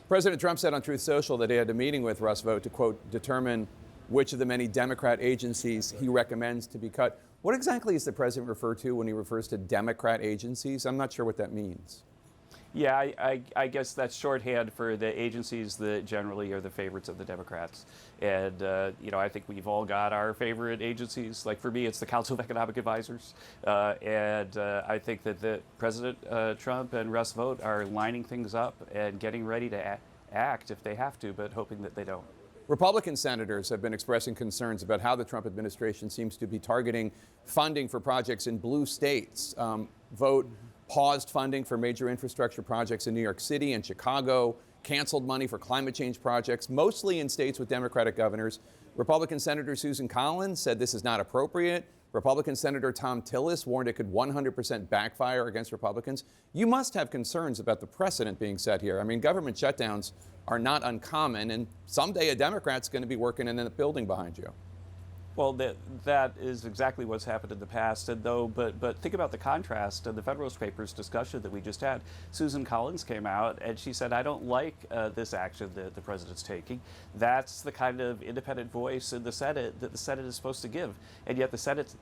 President Trump said on Truth Social that he had a meeting with Russ Vought to, quote, determine which of the many Democrat agencies he recommends to be cut. What exactly is the president refer to when he refers to Democrat agencies? I'm not sure what that means. Yeah, I guess that's shorthand for the agencies that generally are the favorites of the Democrats. And, I think we've all got our favorite agencies. Like for me, it's the Council of Economic Advisors. I think that the President Trump and Russ Vought are lining things up and getting ready to act if they have to, but hoping that they don't. Republican senators have been expressing concerns about how the Trump administration seems to be targeting funding for projects in blue states. Vought paused funding for major infrastructure projects in New York City and Chicago, canceled money for climate change projects, mostly in states with Democratic governors. Republican Senator Susan Collins said this is not appropriate. Republican Senator Tom Tillis warned it could 100% backfire against Republicans. You must have concerns about the precedent being set here. I mean, government shutdowns are not uncommon, and someday a Democrat's going to be working in a building behind you. Well, that is exactly what's happened in the past. And but think about the contrast in the Federalist Papers discussion that we just had. Susan Collins came out and she said, I don't like this action that the president's taking. That's the kind of independent voice in the Senate that the Senate is supposed to give. And yet the Senate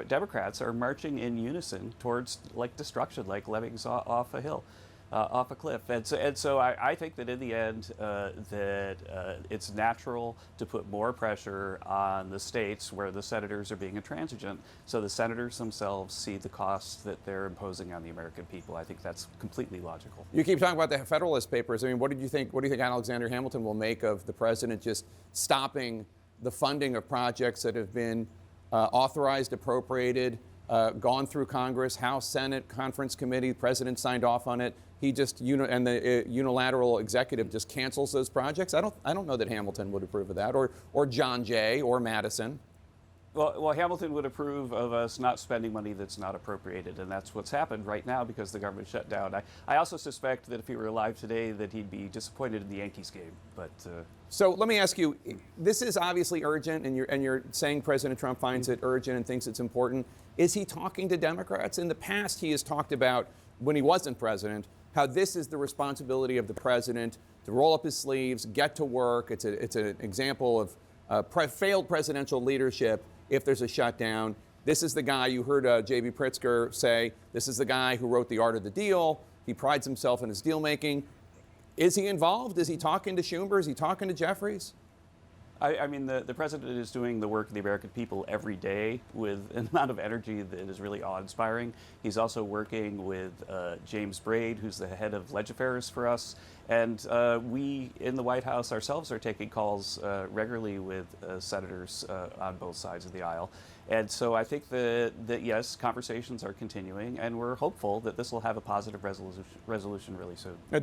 Democrats are marching in unison towards like destruction, like lemmings off a hill. Off a cliff. And so I think that in the end it's natural to put more pressure on the states where the senators are being intransigent, so the senators themselves see the costs that they're imposing on the American people. I think that's completely logical. You keep talking about the Federalist Papers. I mean, what do you think Alexander Hamilton will make of the president just stopping the funding of projects that have been authorized, appropriated, gone through Congress, House, Senate, Conference Committee, the president signed off on it. He just and the unilateral executive just cancels those projects. I don't know that Hamilton would approve of that, or John Jay or Madison. Well, Hamilton would approve of us not spending money that's not appropriated, and that's what's happened right now because the government shut down. I also suspect that if he were alive today, that he'd be disappointed in the Yankees game. But so let me ask you: this is obviously urgent, and you're saying President Trump finds it urgent and thinks it's important. Is he talking to Democrats? In the past, he has talked about when he wasn't president, how this is the responsibility of the president to roll up his sleeves, get to work. It's an example of failed presidential leadership if there's a shutdown. This is the guy, you heard J.B. Pritzker say, this is the guy who wrote The Art of the Deal. He prides himself in his deal making. Is he involved? Is he talking to Schumer? Is he talking to Jeffries? I mean, the president is doing the work of the American people every day with an amount of energy that is really awe-inspiring. He's also working with James Braid, who's the head of Leg Affairs for us. And we in the White House ourselves are taking calls regularly with senators on both sides of the aisle. And so I think that yes, conversations are continuing, and we're hopeful that this will have a positive resolution really soon.